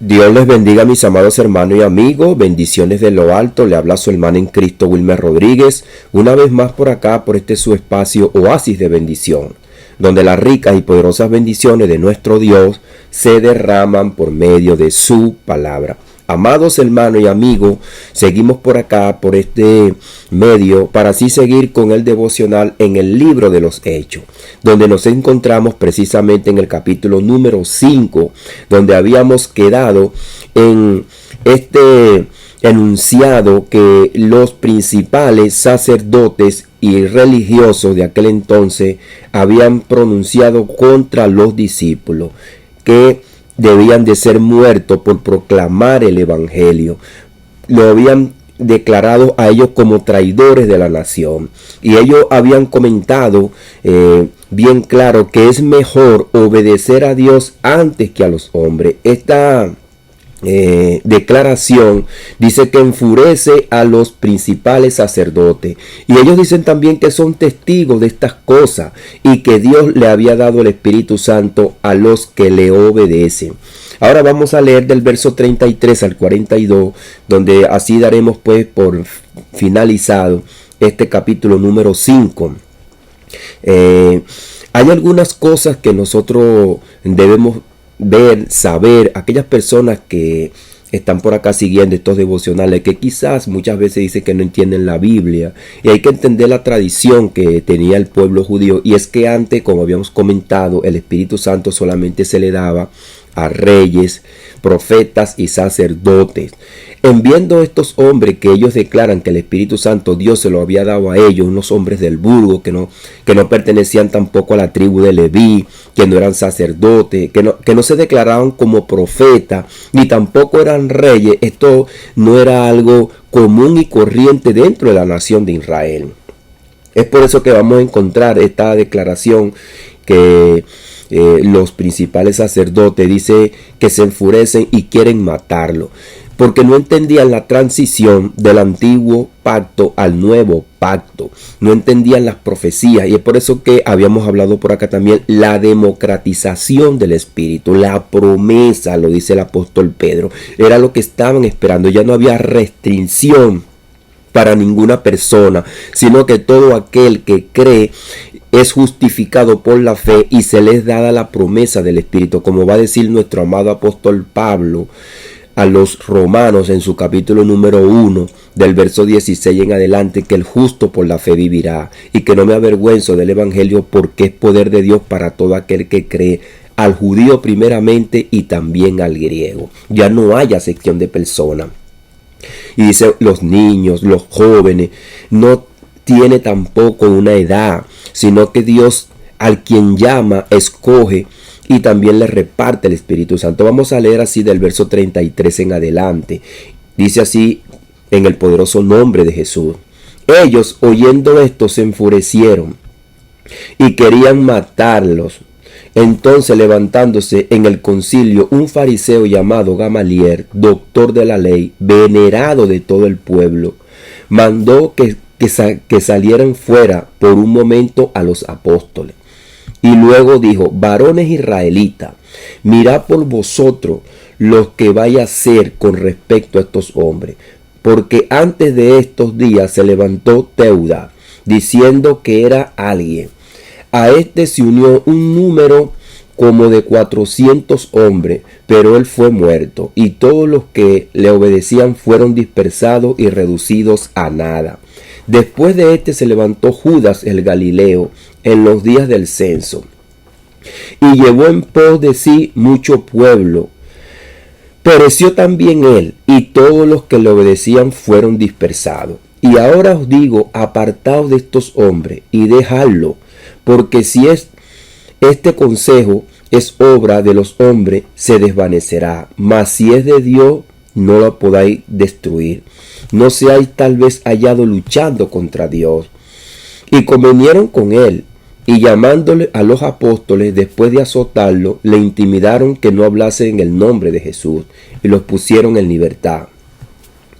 Dios les bendiga, mis amados hermanos y amigos. Bendiciones de lo alto. Le habla su hermano en Cristo, Wilmer Rodríguez. Una vez más por acá, por este su espacio Oasis de Bendición, donde las ricas y poderosas bendiciones de nuestro Dios se derraman por medio de su palabra. Amados hermanos y amigos, seguimos por acá, por este medio, para así seguir con el devocional en el libro de los Hechos, donde nos encontramos precisamente en el capítulo número 5, donde habíamos quedado en este enunciado que los principales sacerdotes y religiosos de aquel entonces habían pronunciado contra los discípulos, que debían de ser muertos por proclamar el evangelio. Lo habían declarado a ellos como traidores de la nación, y ellos habían comentado bien claro que es mejor obedecer a Dios antes que a los hombres. Esta declaración dice que enfurece a los principales sacerdotes, y ellos dicen también que son testigos de estas cosas y que Dios le había dado el Espíritu Santo a los que le obedecen. Ahora vamos a leer del verso 33 al 42, donde así daremos pues por finalizado este capítulo número 5. Hay algunas cosas que nosotros debemos ver, saber, aquellas personas que están por acá siguiendo estos devocionales, que quizás muchas veces dicen que no entienden la Biblia, y hay que entender la tradición que tenía el pueblo judío, y es que antes, como habíamos comentado, el Espíritu Santo solamente se le daba a reyes, profetas y sacerdotes. En viendo estos hombres que ellos declaran que el Espíritu Santo Dios se lo había dado a ellos, unos hombres del burgo que no pertenecían tampoco a la tribu de Leví, que no eran sacerdotes, que no se declaraban como profetas, ni tampoco eran reyes, esto no era algo común y corriente dentro de la nación de Israel. Es por eso que vamos a encontrar esta declaración que los principales sacerdotes dice que se enfurecen y quieren matarlo, porque no entendían la transición del antiguo pacto al nuevo pacto, no entendían las profecías, y es por eso que habíamos hablado por acá también la democratización del Espíritu, la promesa, lo dice el apóstol Pedro, era lo que estaban esperando. Ya no había restricción para ninguna persona, sino que todo aquel que cree es justificado por la fe y se les da la promesa del Espíritu, como va a decir nuestro amado apóstol Pablo a los romanos en su capítulo número 1 del verso 16 en adelante, que el justo por la fe vivirá, y que no me avergüenzo del evangelio, porque es poder de Dios para todo aquel que cree, al judío primeramente y también al griego. Ya no hay acepción de personas. Y dice los niños, los jóvenes, no tiene tampoco una edad, sino que Dios al quien llama, escoge y también le reparte el Espíritu Santo. Vamos a leer así del verso 33 en adelante. Dice así, en el poderoso nombre de Jesús: ellos, oyendo esto, se enfurecieron y querían matarlos. Entonces, levantándose en el concilio un fariseo llamado Gamaliel, doctor de la ley, venerado de todo el pueblo, mandó que salieran fuera por un momento a los apóstoles. Y luego dijo: varones israelitas, mirad por vosotros lo que vaya a hacer con respecto a estos hombres, porque antes de estos días se levantó Teuda, diciendo que era alguien. A este se unió un número como de 400 hombres, pero él fue muerto, y todos los que le obedecían fueron dispersados y reducidos a nada. Después de este se levantó Judas el Galileo en los días del censo, y llevó en pos de sí mucho pueblo. Pereció también él, y todos los que le obedecían fueron dispersados. Y ahora os digo: apartaos de estos hombres y dejadlo, porque si este consejo es obra de los hombres, se desvanecerá, mas si es de Dios, no lo podáis destruir. No seáis tal vez hallado luchando contra Dios. Y convinieron con él, y llamándole a los apóstoles, después de azotarlo, le intimidaron que no hablase en el nombre de Jesús, y los pusieron en libertad.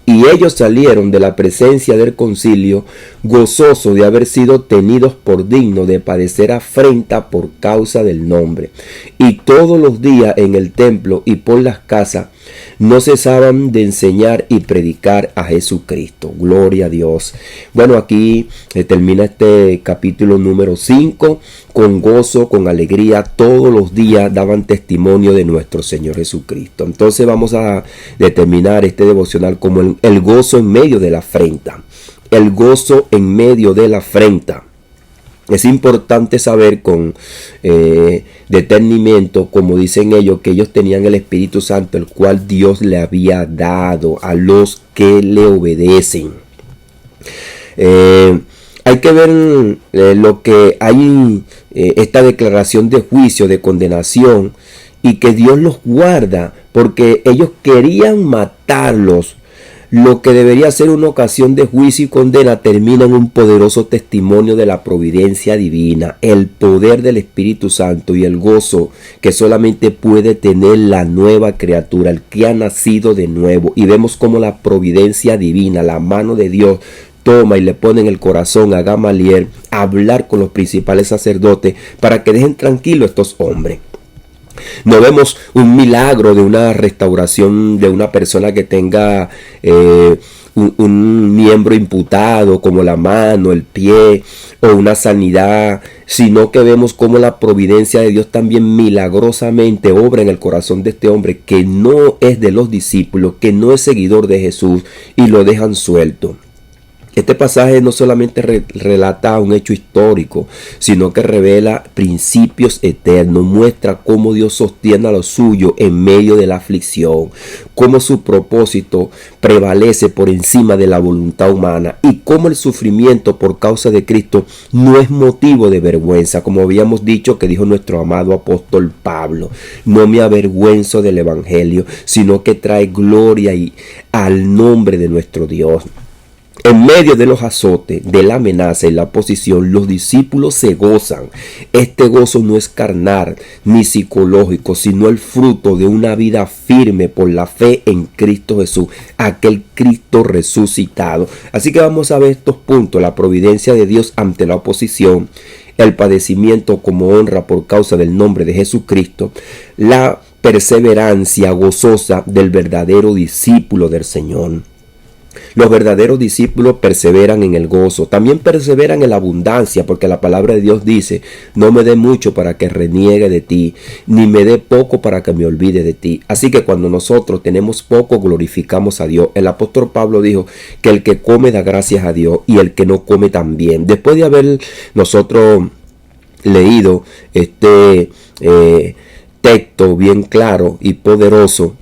Y ellos salieron de la presencia del concilio gozosos de haber sido tenidos por dignos de padecer afrenta por causa del nombre. Y todos los días en el templo y por las casas no cesaban de enseñar y predicar a Jesucristo. Gloria a Dios. Bueno, aquí termina este capítulo número 5. Con gozo, con alegría, todos los días daban testimonio de nuestro Señor Jesucristo. Entonces vamos a determinar este devocional como el gozo en medio de la afrenta. El gozo en medio de la afrenta. Es importante saber con detenimiento, como dicen ellos, que ellos tenían el Espíritu Santo, el cual Dios le había dado a los que le obedecen. Hay que ver lo que hay, esta declaración de juicio, de condenación, y que Dios los guarda, porque ellos querían matarlos. Lo que debería ser una ocasión de juicio y condena termina en un poderoso testimonio de la providencia divina, el poder del Espíritu Santo y el gozo que solamente puede tener la nueva criatura, el que ha nacido de nuevo. Y vemos cómo la providencia divina, la mano de Dios, toma y le pone en el corazón a Gamaliel a hablar con los principales sacerdotes para que dejen tranquilos a estos hombres. No vemos un milagro de una restauración de una persona que tenga un miembro imputado como la mano, el pie o una sanidad, sino que vemos cómo la providencia de Dios también milagrosamente obra en el corazón de este hombre que no es de los discípulos, que no es seguidor de Jesús, y lo dejan suelto. Este pasaje no solamente relata un hecho histórico, sino que revela principios eternos, muestra cómo Dios sostiene a lo suyo en medio de la aflicción, cómo su propósito prevalece por encima de la voluntad humana y cómo el sufrimiento por causa de Cristo no es motivo de vergüenza, como habíamos dicho que dijo nuestro amado apóstol Pablo. No me avergüenzo del evangelio, sino que trae gloria al nombre de nuestro Dios. En medio de los azotes, de la amenaza y la oposición, los discípulos se gozan. Este gozo no es carnal ni psicológico, sino el fruto de una vida firme por la fe en Cristo Jesús, aquel Cristo resucitado. Así que vamos a ver estos puntos: la providencia de Dios ante la oposición, el padecimiento como honra por causa del nombre de Jesucristo, la perseverancia gozosa del verdadero discípulo del Señor. Los verdaderos discípulos perseveran en el gozo, también perseveran en la abundancia, porque la palabra de Dios dice: no me dé mucho para que reniegue de ti, ni me dé poco para que me olvide de ti. Así que cuando nosotros tenemos poco, glorificamos a Dios. El apóstol Pablo dijo que el que come da gracias a Dios y el que no come también. Después de haber nosotros leído este texto bien claro y poderoso,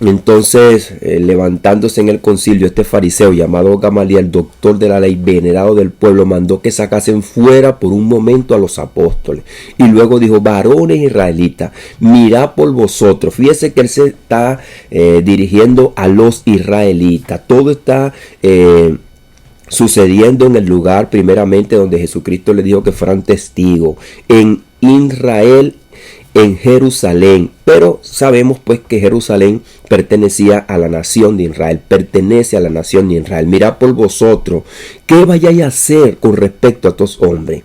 entonces, levantándose en el concilio, este fariseo llamado Gamaliel, doctor de la ley, venerado del pueblo, mandó que sacasen fuera por un momento a los apóstoles. Y luego dijo: varones israelitas, mirad por vosotros. Fíjese que él se está dirigiendo a los israelitas. Todo está sucediendo en el lugar primeramente donde Jesucristo le dijo que fueran testigos, en Israel, en Jerusalén. Pero sabemos pues que Jerusalén pertenecía a la nación de Israel, pertenece a la nación de Israel. Mirad por vosotros qué vayáis a hacer con respecto a estos hombres.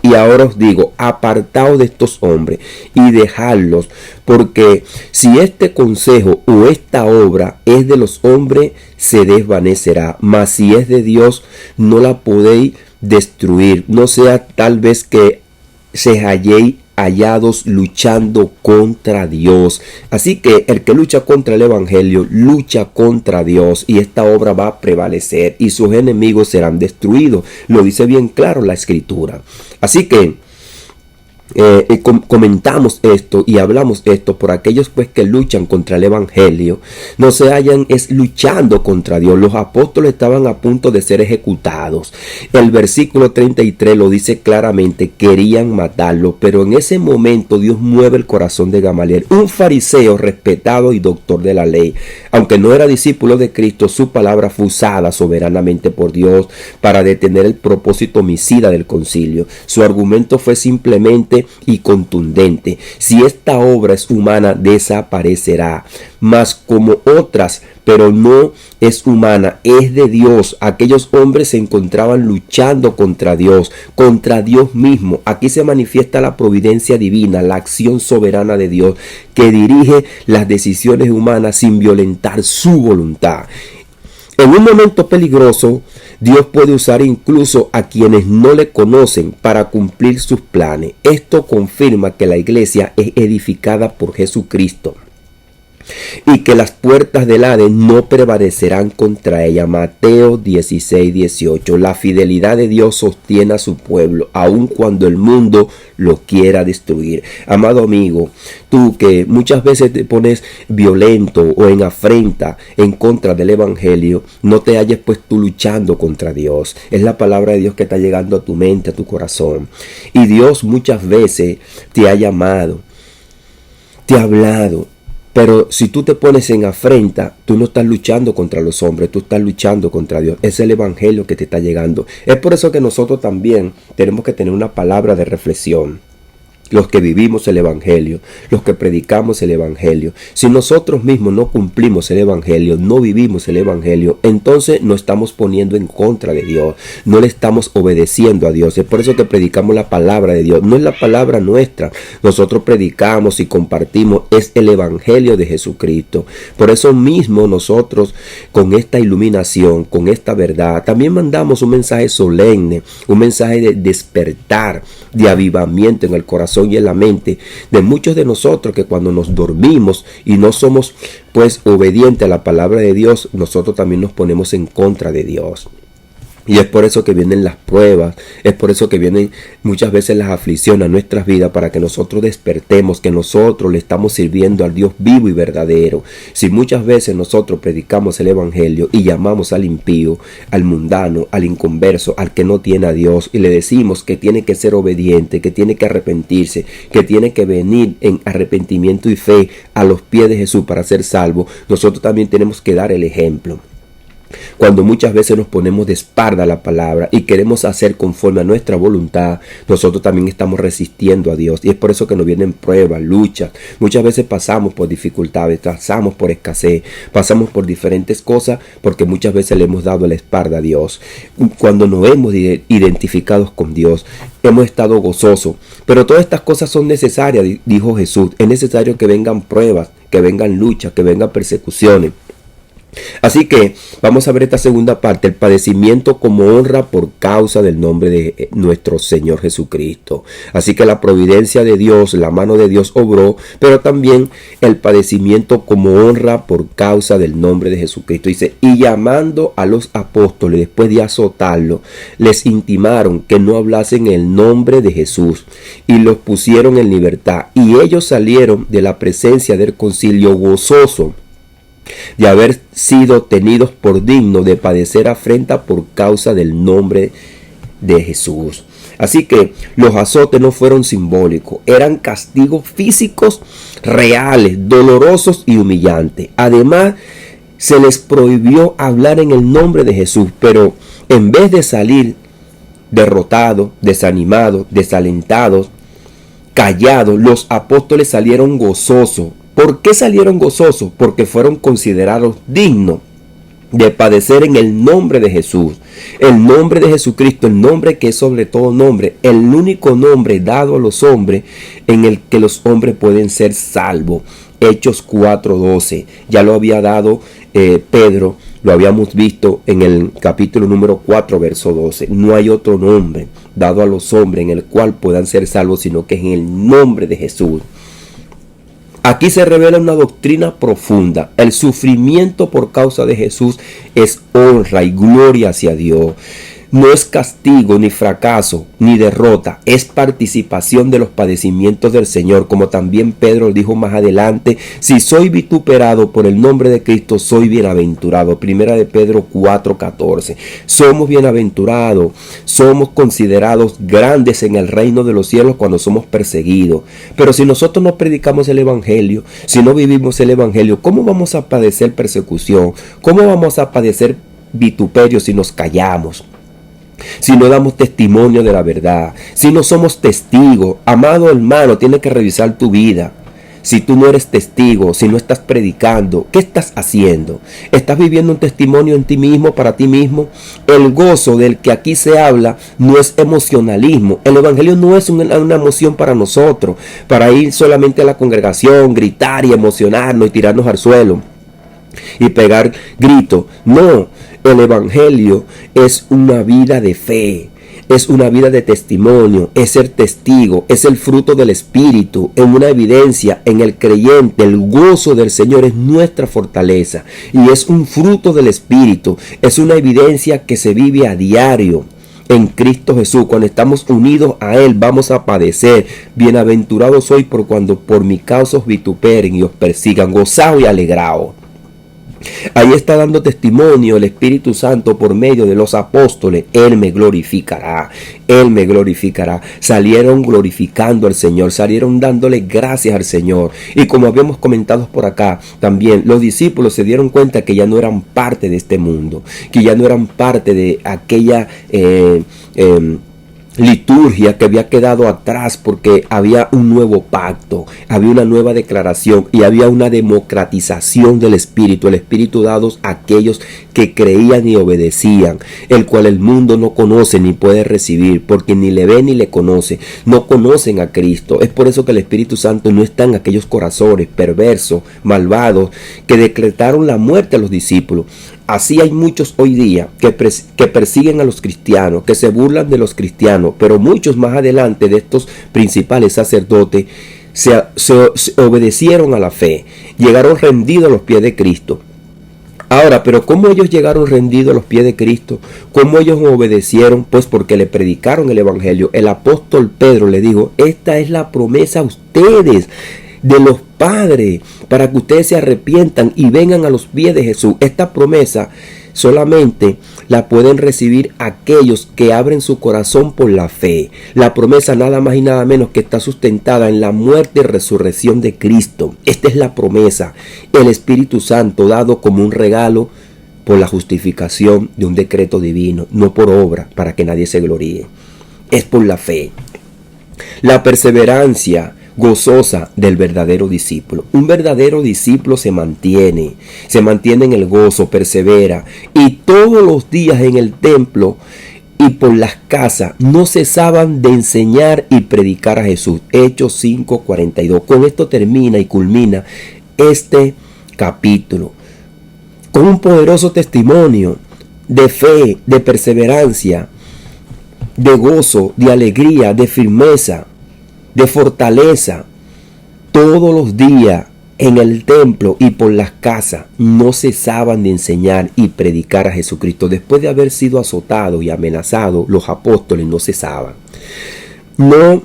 Y ahora os digo: apartaos de estos hombres y dejadlos, porque si este consejo o esta obra es de los hombres, se desvanecerá, mas si es de Dios, no la podéis destruir. No sea tal vez que se halléis hallados luchando contra Dios. Así que el que lucha contra el evangelio lucha contra Dios, y esta obra va a prevalecer y sus enemigos serán destruidos. Lo dice bien claro la escritura. Así que comentamos esto y hablamos esto por aquellos pues que luchan contra el evangelio. No se hallan es luchando contra Dios. Los apóstoles estaban a punto de ser ejecutados. El versículo 33 lo dice claramente: querían matarlo, pero en ese momento Dios mueve el corazón de Gamaliel, un fariseo respetado y doctor de la ley. Aunque no era discípulo de Cristo, su palabra fue usada soberanamente por Dios para detener el propósito homicida del concilio. Su argumento fue simplemente fuerte y contundente. Si esta obra es humana, desaparecerá. Mas como otras, pero no es humana, es de Dios. Aquellos hombres se encontraban luchando contra Dios mismo. Aquí se manifiesta la providencia divina, la acción soberana de Dios, que dirige las decisiones humanas sin violentar su voluntad. En un momento peligroso, Dios puede usar incluso a quienes no le conocen para cumplir sus planes. Esto confirma que la iglesia es edificada por Jesucristo y que las puertas del Hades no prevalecerán contra ella. Mateo 16:18. La fidelidad de Dios sostiene a su pueblo, aun cuando el mundo lo quiera destruir. Amado amigo, tú que muchas veces te pones violento o en afrenta en contra del evangelio, no te halles pues tú luchando contra Dios. Es la palabra de Dios que está llegando a tu mente, a tu corazón. Y Dios muchas veces te ha llamado, te ha hablado. Pero si tú te pones en afrenta, tú no estás luchando contra los hombres, tú estás luchando contra Dios. Es el evangelio que te está llegando. Es por eso que nosotros también tenemos que tener una palabra de reflexión. Los que vivimos el evangelio, los que predicamos el evangelio. Si nosotros mismos no cumplimos el evangelio, no vivimos el evangelio, entonces nos estamos poniendo en contra de Dios. No le estamos obedeciendo a Dios. Es por eso que predicamos la palabra de Dios. No es la palabra nuestra. Nosotros predicamos y compartimos. Es el evangelio de Jesucristo. Por eso mismo nosotros, con esta iluminación, con esta verdad, también mandamos un mensaje solemne, un mensaje de despertar, de avivamiento en el corazón y en la mente de muchos de nosotros, que cuando nos dormimos y no somos pues obedientes a la palabra de Dios, nosotros también nos ponemos en contra de Dios. Y es por eso que vienen las pruebas, es por eso que vienen muchas veces las aflicciones a nuestras vidas, para que nosotros despertemos, que nosotros le estamos sirviendo al Dios vivo y verdadero. Si muchas veces nosotros predicamos el evangelio y llamamos al impío, al mundano, al inconverso, al que no tiene a Dios, y le decimos que tiene que ser obediente, que tiene que arrepentirse, que tiene que venir en arrepentimiento y fe a los pies de Jesús para ser salvo, nosotros también tenemos que dar el ejemplo. Cuando muchas veces nos ponemos de espalda a la palabra y queremos hacer conforme a nuestra voluntad, nosotros también estamos resistiendo a Dios. Y es por eso que nos vienen pruebas, luchas. Muchas veces pasamos por dificultades, pasamos por escasez, pasamos por diferentes cosas, porque muchas veces le hemos dado la espalda a Dios. Cuando nos hemos identificado con Dios, hemos estado gozosos. Pero todas estas cosas son necesarias, dijo Jesús. Es necesario que vengan pruebas, que vengan luchas, que vengan persecuciones. Así que vamos a ver esta segunda parte, el padecimiento como honra por causa del nombre de nuestro Señor Jesucristo. Así que la providencia de Dios, la mano de Dios obró, pero también el padecimiento como honra por causa del nombre de Jesucristo. Dice, y llamando a los apóstoles después de azotarlo, les intimaron que no hablasen el nombre de Jesús, y los pusieron en libertad. Y ellos salieron de la presencia del concilio gozosos de haber sido tenidos por dignos de padecer afrenta por causa del nombre de Jesús. Así que los azotes no fueron simbólicos, eran castigos físicos reales, dolorosos y humillantes. Además, se les prohibió hablar en el nombre de Jesús, pero en vez de salir derrotados, desanimados, desalentados, callados, los apóstoles salieron gozosos. ¿Por qué salieron gozosos? Porque fueron considerados dignos de padecer en el nombre de Jesús. El nombre de Jesucristo, el nombre que es sobre todo nombre, el único nombre dado a los hombres en el que los hombres pueden ser salvos. Hechos 4:12, ya lo había dado Pedro, lo habíamos visto en el capítulo número 4, verso 12. No hay otro nombre dado a los hombres en el cual puedan ser salvos, sino que es en el nombre de Jesús. Aquí se revela una doctrina profunda. El sufrimiento por causa de Jesús es honra y gloria hacia Dios. No es castigo, ni fracaso, ni derrota. Es participación de los padecimientos del Señor. Como también Pedro dijo más adelante, si soy vituperado por el nombre de Cristo, soy bienaventurado. Primera de Pedro 4:14. Somos bienaventurados. Somos considerados grandes en el reino de los cielos cuando somos perseguidos. Pero si nosotros no predicamos el evangelio, si no vivimos el evangelio, ¿cómo vamos a padecer persecución? ¿Cómo vamos a padecer vituperio si nos callamos? si no damos testimonio de la verdad, si no somos testigos. Amado hermano, tienes que revisar tu vida. Si tú no eres testigo, si no estás predicando, ¿qué estás haciendo? ¿Estás viviendo un testimonio en ti mismo, para ti mismo? El gozo del que aquí se habla no es emocionalismo. El evangelio no es una emoción para nosotros, para ir solamente a la congregación, gritar y emocionarnos y tirarnos al suelo y pegar gritos. No, el evangelio es una vida de fe. Es una vida de testimonio, es ser testigo, es el fruto del Espíritu, en una evidencia en el creyente. El gozo del Señor es nuestra fortaleza y es un fruto del Espíritu, es una evidencia que se vive a diario en Cristo Jesús. Cuando estamos unidos a Él vamos a padecer. Bienaventurados sois por cuando por mi causa os vituperen y os persigan, gozaos y alegraos. Ahí está dando testimonio el Espíritu Santo por medio de los apóstoles. Él me glorificará, Él me glorificará. Salieron glorificando al Señor, salieron dándole gracias al Señor. Y como habíamos comentado por acá, también los discípulos se dieron cuenta que ya no eran parte de este mundo, que ya no eran parte de aquella liturgia que había quedado atrás, porque había un nuevo pacto, había una nueva declaración y había una democratización del Espíritu, el Espíritu dado a aquellos que creían y obedecían, el cual el mundo no conoce ni puede recibir, porque ni le ve ni le conoce, no conocen a Cristo. Es por eso que el Espíritu Santo no está en aquellos corazones perversos, malvados, que decretaron la muerte a los discípulos. Así hay muchos hoy día que persiguen a los cristianos, que se burlan de los cristianos, pero muchos más adelante de estos principales sacerdotes se obedecieron a la fe, llegaron rendidos a los pies de Cristo. Ahora, pero ¿cómo ellos llegaron rendidos a los pies de Cristo? ¿Cómo ellos obedecieron? Pues porque le predicaron el evangelio. El apóstol Pedro le dijo: esta es la promesa a ustedes de los padres, para que ustedes se arrepientan y vengan a los pies de Jesús. Esta promesa solamente la pueden recibir aquellos que abren su corazón por la fe. La promesa nada más y nada menos que está sustentada en la muerte y resurrección de Cristo. Esta es la promesa, el Espíritu Santo dado como un regalo por la justificación de un decreto divino, no por obra para que nadie se gloríe. Es por la fe. La perseverancia gozosa del verdadero discípulo. Un verdadero discípulo se mantiene en el gozo, persevera, y todos los días en el templo y por las casas no cesaban de enseñar y predicar a Jesús. Hechos 5:42. Con esto termina y culmina este capítulo, con un poderoso testimonio de fe, de perseverancia, de gozo, de alegría, de firmeza, de fortaleza. Todos los días en el templo y por las casas no cesaban de enseñar y predicar a Jesucristo. Después de haber sido azotados y amenazados, los apóstoles no cesaban. No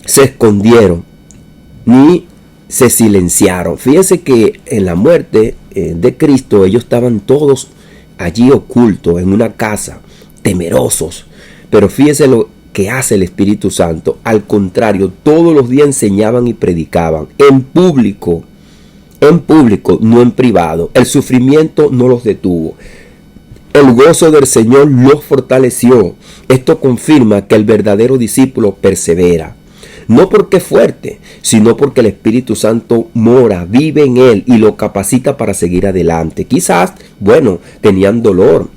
se escondieron ni se silenciaron. Fíjense que en la muerte de Cristo ellos estaban todos allí ocultos en una casa, temerosos. Pero fíjense lo que hace el Espíritu Santo. Al contrario, todos los días enseñaban y predicaban en público, no en privado. El sufrimiento no los detuvo. El gozo del Señor los fortaleció. Esto confirma que el verdadero discípulo persevera. No porque es fuerte, sino porque el Espíritu Santo mora, vive en él y lo capacita para seguir adelante. Quizás, tenían dolor,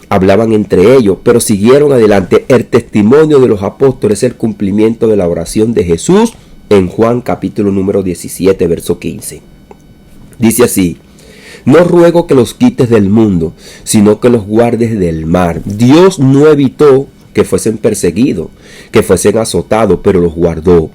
hablaban entre ellos, pero siguieron adelante. El testimonio de los apóstoles es el cumplimiento de la oración de Jesús en Juan capítulo número 17, verso 15. Dice así: no ruego que los quites del mundo, sino que los guardes del mal. Dios no evitó que fuesen perseguidos, que fuesen azotados, pero los guardó.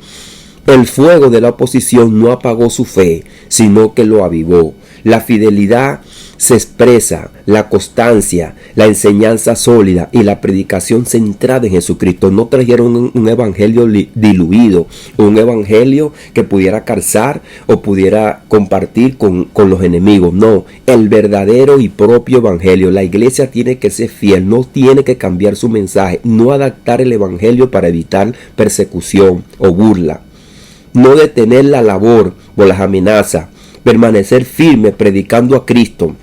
El fuego de la oposición no apagó su fe, sino que lo avivó. La fidelidad se expresa, la constancia, la enseñanza sólida y la predicación centrada en Jesucristo. No trajeron un evangelio diluido, un evangelio que pudiera calzar o pudiera compartir con los enemigos. No, el verdadero y propio evangelio. La iglesia tiene que ser fiel, no tiene que cambiar su mensaje, no adaptar el evangelio para evitar persecución o burla. No detener la labor o las amenazas, permanecer firme predicando a Cristo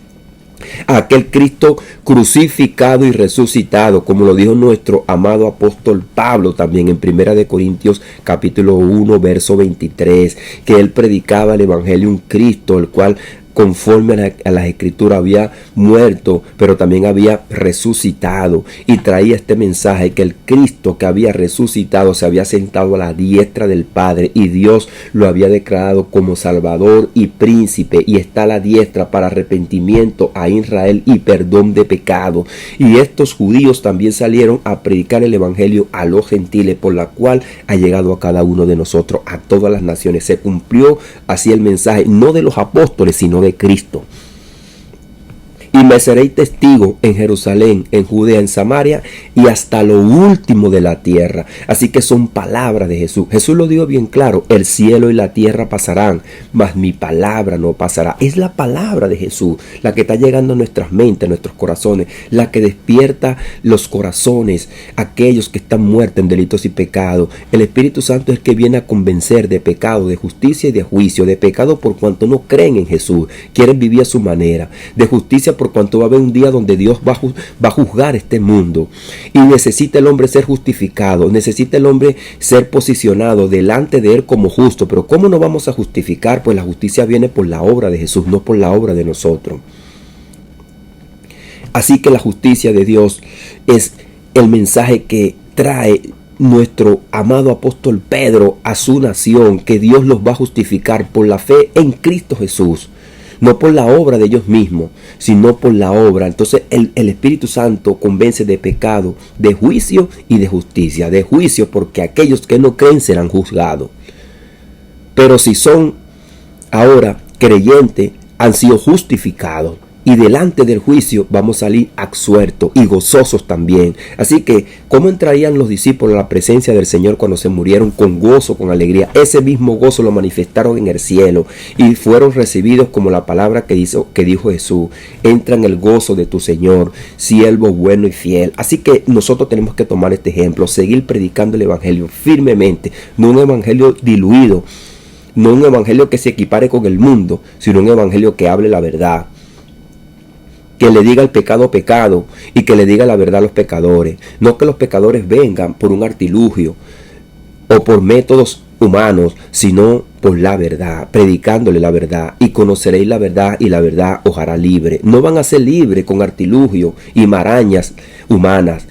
a aquel Cristo crucificado y resucitado, como lo dijo nuestro amado apóstol Pablo también en Primera de Corintios capítulo 1 verso 23, que él predicaba el evangelio un Cristo, el cual conforme a las escrituras había muerto, pero también había resucitado, y traía este mensaje que el Cristo que había resucitado se había sentado a la diestra del Padre y Dios lo había declarado como Salvador y Príncipe, y está a la diestra para arrepentimiento a Israel y perdón de pecado. Y estos judíos también salieron a predicar el evangelio a los gentiles, por la cual ha llegado a cada uno de nosotros, a todas las naciones. Se cumplió así el mensaje, no de los apóstoles, sino de Cristo. Y me seréis testigo en Jerusalén, en Judea, en Samaria y hasta lo último de la tierra. Así que son palabras de Jesús. Jesús lo dijo bien claro: el cielo y la tierra pasarán, mas mi palabra no pasará. Es la palabra de Jesús la que está llegando a nuestras mentes, a nuestros corazones, la que despierta los corazones, aquellos que están muertos en delitos y pecados. El Espíritu Santo es el que viene a convencer de pecado, de justicia y de juicio. De pecado por cuanto no creen en Jesús, quieren vivir a su manera. De justicia por cuanto va a haber un día donde Dios va a juzgar este mundo, y necesita el hombre ser justificado, necesita el hombre ser posicionado delante de él como justo. Pero ¿cómo nos vamos a justificar? Pues la justicia viene por la obra de Jesús, no por la obra de nosotros. Así que la justicia de Dios es el mensaje que trae nuestro amado apóstol Pedro a su nación, que Dios los va a justificar por la fe en Cristo Jesús. No por la obra de ellos mismos, sino por la obra. Entonces el Espíritu Santo convence de pecado, de juicio y de justicia. De juicio porque aquellos que no creen serán juzgados. Pero si son ahora creyentes, han sido justificados. Y delante del juicio vamos a salir absueltos y gozosos también. Así que, ¿cómo entrarían los discípulos a la presencia del Señor cuando se murieron? Con gozo, con alegría. Ese mismo gozo lo manifestaron en el cielo y fueron recibidos como la palabra que dijo Jesús: entra en el gozo de tu Señor, siervo bueno y fiel. Así que nosotros tenemos que tomar este ejemplo, seguir predicando el evangelio firmemente, no un evangelio diluido, no un evangelio que se equipare con el mundo, sino un evangelio que hable la verdad, que le diga el pecado pecado y que le diga la verdad a los pecadores. No que los pecadores vengan por un artilugio o por métodos humanos, sino por la verdad, predicándole la verdad. Y conoceréis la verdad y la verdad os hará libre. No van a ser libres con artilugio y marañas humanas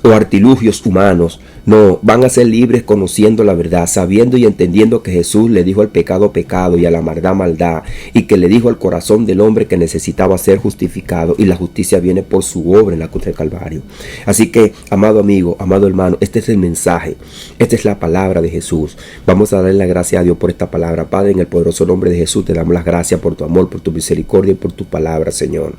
o artilugios humanos. No, van a ser libres conociendo la verdad, sabiendo y entendiendo que Jesús le dijo al pecado pecado y a la maldad maldad, y que le dijo al corazón del hombre que necesitaba ser justificado, y la justicia viene por su obra en la cruz del Calvario. Así que, amado amigo, amado hermano, este es el mensaje, esta es la palabra de Jesús. Vamos a darle la gracia a Dios por esta palabra. Padre, en el poderoso nombre de Jesús te damos las gracias por tu amor, por tu misericordia y por tu palabra, Señor.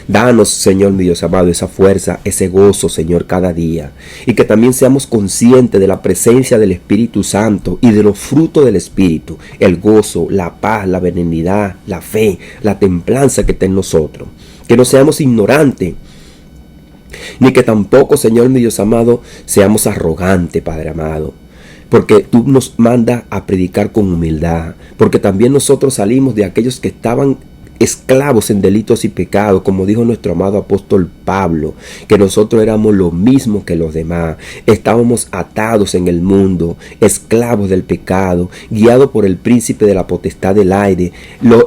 Danos, Señor mi Dios amado, esa fuerza, ese gozo, Señor, cada día, y que también seamos consciente de la presencia del Espíritu Santo y de los frutos del Espíritu: el gozo, la paz, la benignidad, la fe, la templanza que está en nosotros. Que no seamos ignorantes, ni que tampoco, Señor mi Dios amado, seamos arrogantes, Padre amado, porque tú nos mandas a predicar con humildad, porque también nosotros salimos de aquellos que estaban esclavos en delitos y pecados, como dijo nuestro amado apóstol Pablo, que nosotros éramos lo mismo que los demás. Estábamos atados en el mundo, esclavos del pecado, guiados por el príncipe de la potestad del aire,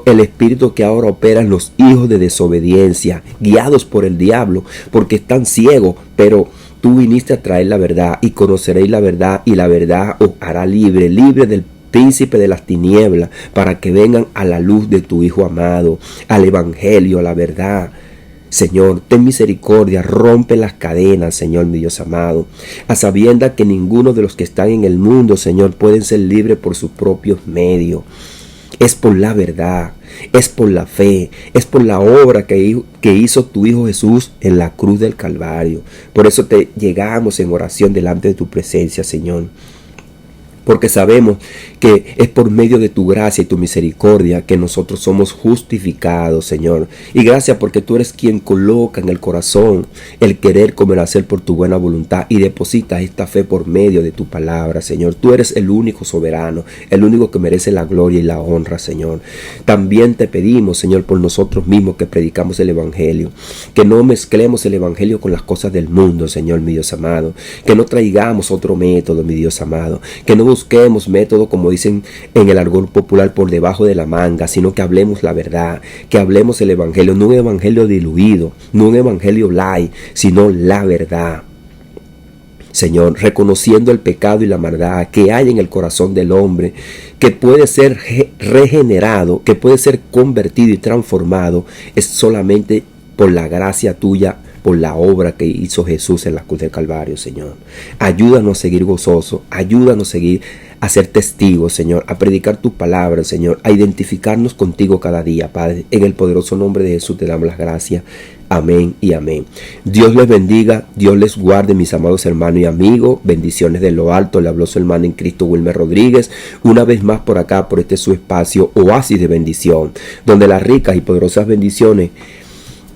el espíritu que ahora opera en los hijos de desobediencia, guiados por el diablo, porque están ciegos. Pero tú viniste a traer la verdad, y conoceréis la verdad, y la verdad os hará libre del príncipe de las tinieblas, para que vengan a la luz de tu Hijo amado, al evangelio, a la verdad. Señor, ten misericordia, rompe las cadenas, Señor mi Dios amado, a sabiendas que ninguno de los que están en el mundo, Señor, pueden ser libres por sus propios medios. Es por la verdad, es por la fe, es por la obra que hizo tu Hijo Jesús en la cruz del Calvario. Por eso te llegamos en oración delante de tu presencia, Señor. porque sabemos que es por medio de tu gracia y tu misericordia que nosotros somos justificados, Señor. Y gracias porque tú eres quien coloca en el corazón el querer como el hacer por tu buena voluntad y depositas esta fe por medio de tu palabra, Señor. Tú eres el único soberano, el único que merece la gloria y la honra, Señor. También te pedimos, Señor, por nosotros mismos que predicamos el Evangelio, que no mezclemos el Evangelio con las cosas del mundo, Señor, mi Dios amado, que no traigamos otro método, mi Dios amado, que no busquemos método, como dicen en el argot popular, por debajo de la manga, sino que hablemos la verdad, que hablemos el Evangelio, no un Evangelio diluido, no un Evangelio light, sino la verdad. Señor, reconociendo el pecado y la maldad que hay en el corazón del hombre, que puede ser regenerado, que puede ser convertido y transformado, es solamente por la gracia tuya, por la obra que hizo Jesús en la cruz del Calvario, Señor. Ayúdanos a seguir gozosos, ayúdanos a seguir a ser testigos, Señor, a predicar tu palabra, Señor, a identificarnos contigo cada día, Padre. En el poderoso nombre de Jesús te damos las gracias. Amén y amén. Dios les bendiga, Dios les guarde, mis amados hermanos y amigos. Bendiciones de lo alto. Le habló su hermano en Cristo, Wilmer Rodríguez, una vez más por acá, por este su espacio, Oasis de Bendición, donde las ricas y poderosas bendiciones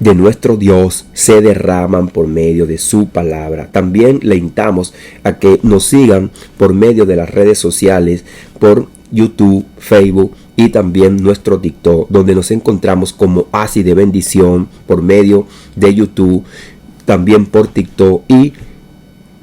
de nuestro Dios se derraman por medio de su palabra. También le invitamos a que nos sigan por medio de las redes sociales, por YouTube, Facebook y también nuestro TikTok, donde nos encontramos como Oasis de Bendición por medio de YouTube, también por TikTok y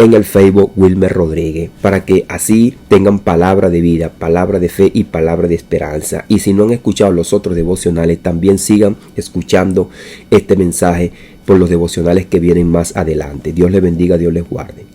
en el Facebook Wilmer Rodríguez, para que así tengan palabra de vida, palabra de fe y palabra de esperanza. Y si no han escuchado los otros devocionales, también sigan escuchando este mensaje por los devocionales que vienen más adelante. Dios les bendiga, Dios les guarde.